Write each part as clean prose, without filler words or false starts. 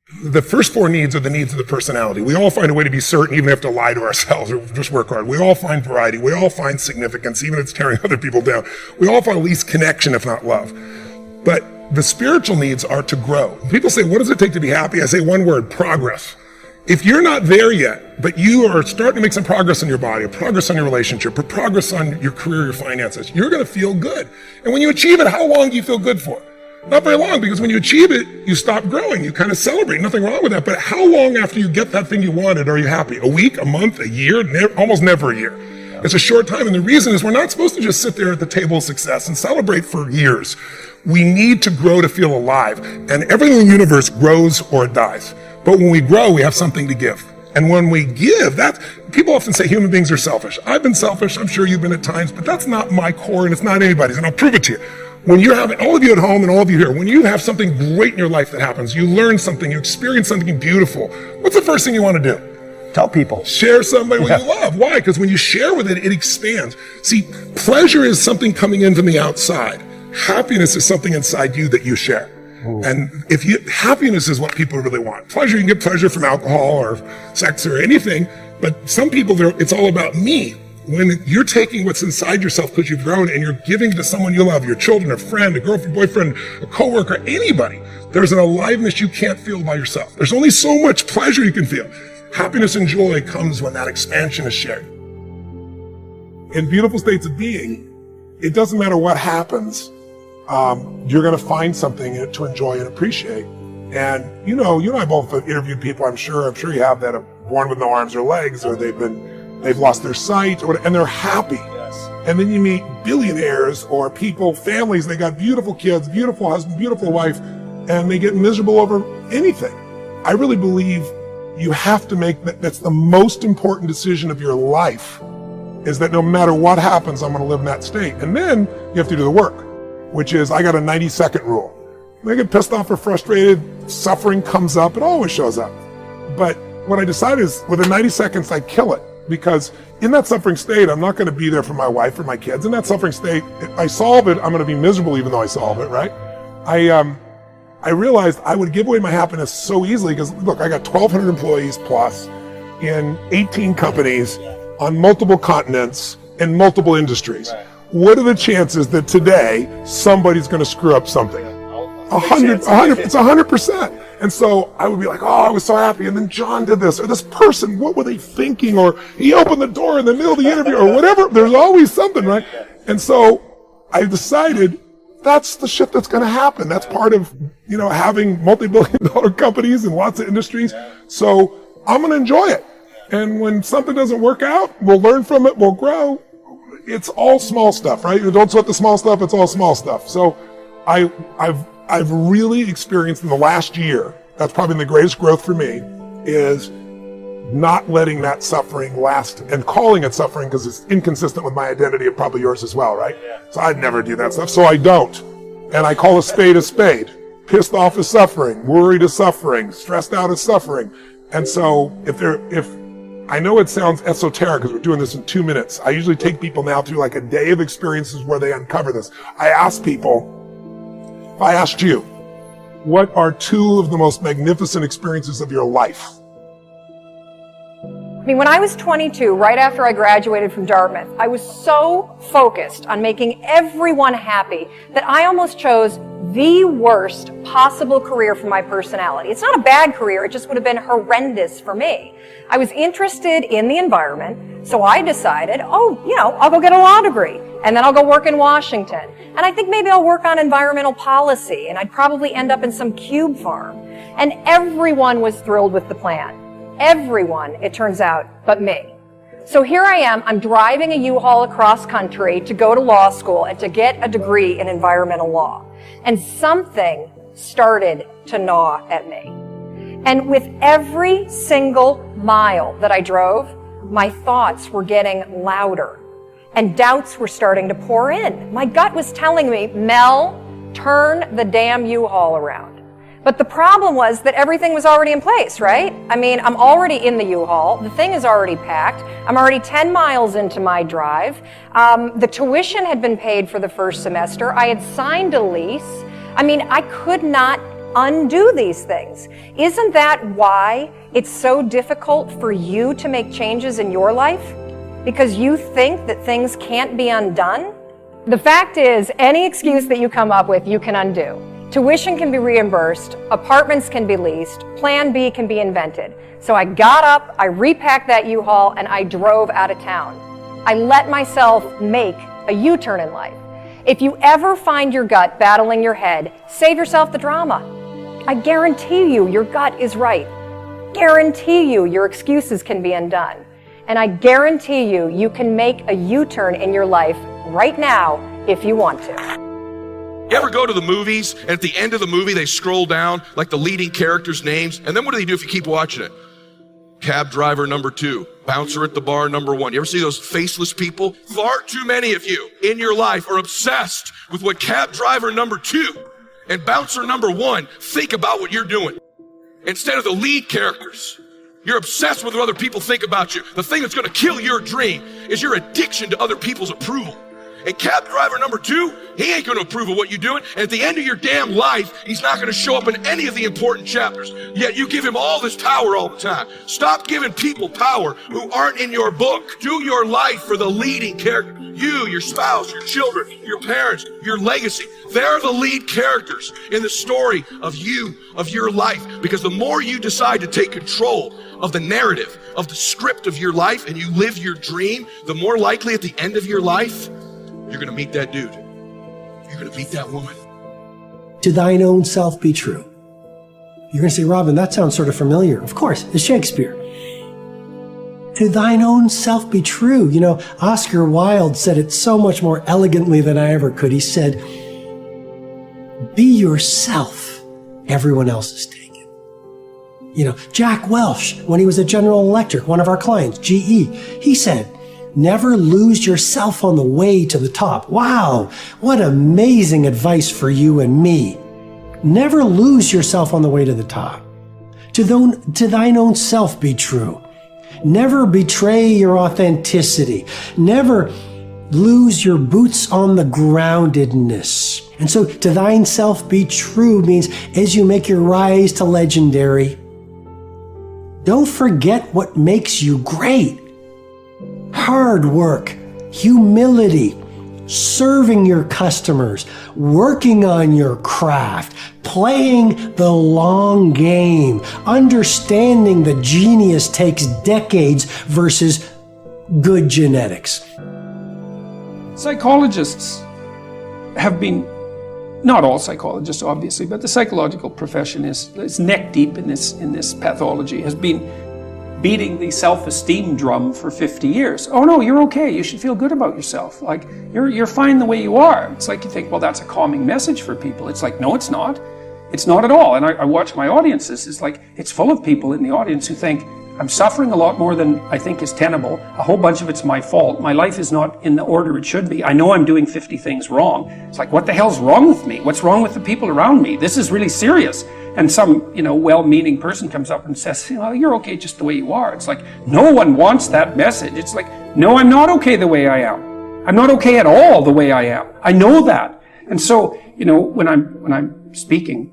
The first four needs are the needs of the personality. We all find a way to be certain, even if we have to lie to ourselves or just work hard. We all find variety. We all find significance, even if it's tearing other people down. We all find at least connection, if not love. But the spiritual needs are to grow. People say, what does it take to be happy? I say one word, progress. If you're not there yet, but you are starting to make some progress in your body, or progress on your relationship, or progress on your career, your finances, you're going to feel good. And when you achieve it, how long do you feel good for? Not very long, because when you achieve it, you stop growing. You kind of celebrate. Nothing wrong with that. But how long after you get that thing you wanted are you happy? A week, a month, a year? Almost never a year. It's a short time. And the reason is we're not supposed to just sit there at the table of success and celebrate for years. We need to grow to feel alive. And everything in the universe grows or it dies. But when we grow, we have something to give. And when we give, people often say human beings are selfish. I've been selfish. I'm sure you've been at times, but that's not my core and it's not anybody's. And I'll prove it to you. When you're having, all of you at home and all of you here, when you have something great in your life that happens, you learn something, you experience something beautiful, what's the first thing you want to do? Tell people. Share somebody what you love. Why? Because when you share with it, it expands. See, pleasure is something coming in from the outside. Happiness is something inside you that you share. Ooh. And happiness is what people really want. Pleasure, you can get pleasure from alcohol or sex or anything, but some people, it's all about me. When you're taking what's inside yourself because you've grown and you're giving to someone you love, your children, a friend, a girlfriend, boyfriend, a coworker, anybody, there's an aliveness you can't feel by yourself. There's only so much pleasure you can feel. Happiness and joy comes when that expansion is shared. In beautiful states of being, it doesn't matter what happens, you're going to find something to enjoy and appreciate. And you and I both have interviewed people, I'm sure you have, that are born with no arms or legs, or they've lost their sight, and they're happy. Yes. And then you meet billionaires or people, families, they got beautiful kids, beautiful husband, beautiful wife, and they get miserable over anything. I really believe you have to make that's the most important decision of your life, is that no matter what happens, I'm going to live in that state. And then you have to do the work, which is, I got a 90-second rule. When I get pissed off or frustrated, suffering comes up, it always shows up. But what I decided is, within 90 seconds, I kill it. Because in that suffering state, I'm not going to be there for my wife or my kids. In that suffering state, if I solve it, I'm going to be miserable even though I solve it, right? I realized I would give away my happiness so easily because, look, I got 1,200 employees plus in 18 companies on multiple continents in multiple industries. Right. What are the chances that today somebody's going to screw up something? 100, it's 100%. And so I would be like, oh, I was so happy. And then John did this, or this person, what were they thinking? Or he opened the door in the middle of the interview, or whatever. There's always something, right? And so I decided that's the shit that's going to happen. That's part of, having multi-billion-dollar companies and lots of industries. So I'm going to enjoy it. And when something doesn't work out, we'll learn from it, we'll grow. It's all small stuff, right? You don't sweat the small stuff, it's all small stuff. So I've really experienced in the last year, that's probably the greatest growth for me, is not letting that suffering last and calling it suffering because it's inconsistent with my identity and probably yours as well, right? Yeah. So I'd never do that stuff, so I don't. And I call a spade a spade. Pissed off is suffering, worried is suffering, stressed out is suffering. And so if I know it sounds esoteric because we're doing this in 2 minutes. I usually take people now through like a day of experiences where they uncover this. I ask people, if I asked you, what are 2 of the most magnificent experiences of your life? I mean, when I was 22, right after I graduated from Dartmouth, I was so focused on making everyone happy that I almost chose the worst possible career for my personality. It's not a bad career, it just would have been horrendous for me. I was interested in the environment, so I decided, I'll go get a law degree, and then I'll go work in Washington. And I think maybe I'll work on environmental policy, and I'd probably end up in some cube farm. And everyone was thrilled with the plan. Everyone, it turns out, but me. So here I am, I'm driving a U-Haul across country to go to law school and to get a degree in environmental law. And something started to gnaw at me. And with every single mile that I drove, my thoughts were getting louder and doubts were starting to pour in. My gut was telling me, Mel, turn the damn U-Haul around. But the problem was that everything was already in place, right? I mean, I'm already in the U-Haul. The thing is already packed. I'm already 10 miles into my drive. The tuition had been paid for the first semester. I had signed a lease. I mean, I could not undo these things. Isn't that why it's so difficult for you to make changes in your life? Because you think that things can't be undone? The fact is, any excuse that you come up with, you can undo. Tuition can be reimbursed, apartments can be leased, Plan B can be invented. So I got up, I repacked that U-Haul, and I drove out of town. I let myself make a U-turn in life. If you ever find your gut battling your head, save yourself the drama. I guarantee you your gut is right. Guarantee you your excuses can be undone. And I guarantee you you can make a U-turn in your life right now if you want to. You ever go to the movies and at the end of the movie they scroll down like the leading characters' names, and then what do they do if you keep watching it? Cab driver number 2, bouncer at the bar number 1. You ever see those faceless people? Far too many of you in your life are obsessed with what cab driver number 2 and bouncer number 1 think about what you're doing. Instead of the lead characters, you're obsessed with what other people think about you. The thing that's going to kill your dream is your addiction to other people's approval. And cab driver number 2, he ain't going to approve of what you're doing. And at the end of your damn life, he's not going to show up in any of the important chapters. Yet you give him all this power all the time. Stop giving people power who aren't in your book. Do your life for the leading character. You, your spouse, your children, your parents, your legacy. They're the lead characters in the story of you, of your life. Because the more you decide to take control of the narrative, of the script of your life, and you live your dream, the more likely at the end of your life, you're going to meet that dude. You're going to meet that woman. To thine own self be true. You're going to say, Robin, that sounds sort of familiar. Of course, it's Shakespeare. To thine own self be true. You know, Oscar Wilde said it so much more elegantly than I ever could. He said, be yourself. Everyone else is taken. You know, Jack Welch, when he was at General Electric, one of our clients, GE, he said, never lose yourself on the way to the top. Wow, what amazing advice for you and me. Never lose yourself on the way to the top. To thine own self be true. Never betray your authenticity. Never lose your boots on the groundedness. And so to thine self be true means as you make your rise to legendary, don't forget what makes you great. Hard work, humility, serving your customers, working on your craft, playing the long game, understanding that genius takes decades versus good genetics. Psychologists have been, not all psychologists obviously, but the psychological profession is neck deep in this pathology, has been beating the self-esteem drum for 50 years. Oh no, you're okay. You should feel good about yourself. Like, you're fine the way you are. It's like you think, well, that's a calming message for people. It's like, no, it's not. It's not at all. And I watch my audiences. It's like, it's full of people in the audience who think, I'm suffering a lot more than I think is tenable. A whole bunch of it's my fault. My life is not in the order it should be. I know I'm doing 50 things wrong. It's like, what the hell's wrong with me? What's wrong with the people around me? This is really serious. And some, well-meaning person comes up and says, you're okay just the way you are. It's like, no one wants that message. It's like, no, I'm not okay the way I am. I'm not okay at all the way I am. I know that. And so, when I'm speaking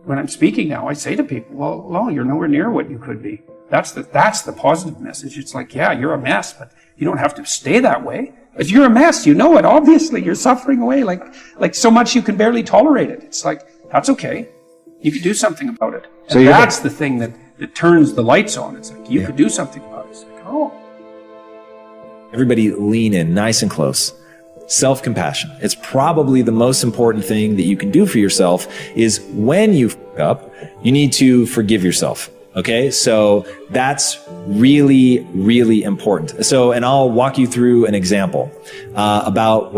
when I'm speaking now, I say to people, well, you're nowhere near what you could be. That's the positive message. It's like, yeah, you're a mess, but you don't have to stay that way. If you're a mess, you know it. Obviously, you're suffering away like so much you can barely tolerate it. It's like, that's okay. You could do something about it. And so that's the thing that turns the lights on. It's like, you could do something about it. It's like, oh. Everybody lean in nice and close. Self-compassion. It's probably the most important thing that you can do for yourself is when you f*** up, you need to forgive yourself. Okay, so that's really, really important. So, and I'll walk you through an example. About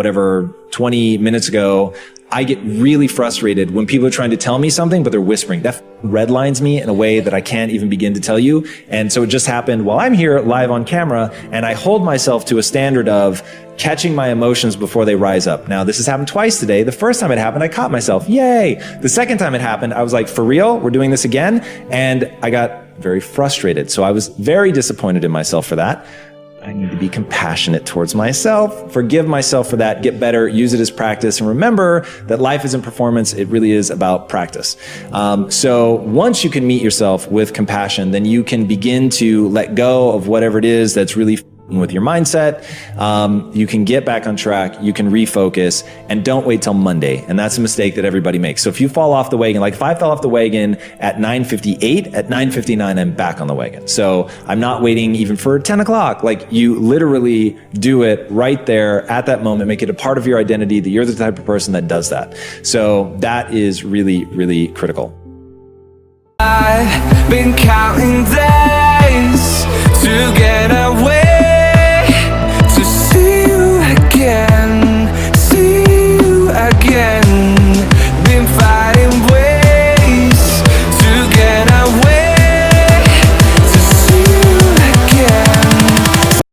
20 minutes ago, I get really frustrated when people are trying to tell me something, but they're whispering. That redlines me in a way that I can't even begin to tell you. And so it just happened while I'm here live on camera, and I hold myself to a standard of catching my emotions before they rise up. Now, this has happened twice today. The first time it happened, I caught myself. Yay! The second time it happened, I was like, for real? We're doing this again? And I got very frustrated. So I was very disappointed in myself for that. I need to be compassionate towards myself, forgive myself for that, get better, use it as practice, and remember that life isn't performance, it really is about practice. So once you can meet yourself with compassion, then you can begin to let go of whatever it is that's really with your mindset. You can get back on track, you can refocus, and don't wait till Monday. And that's a mistake that everybody makes. So if you fall off the wagon, like if I fell off the wagon at 9:58, at 9:59, I'm back on the wagon. So I'm not waiting even for 10 o'clock. Like you literally do it right there at that moment, make it a part of your identity that you're the type of person that does that. So that is really, really critical. I've been counting days to get away.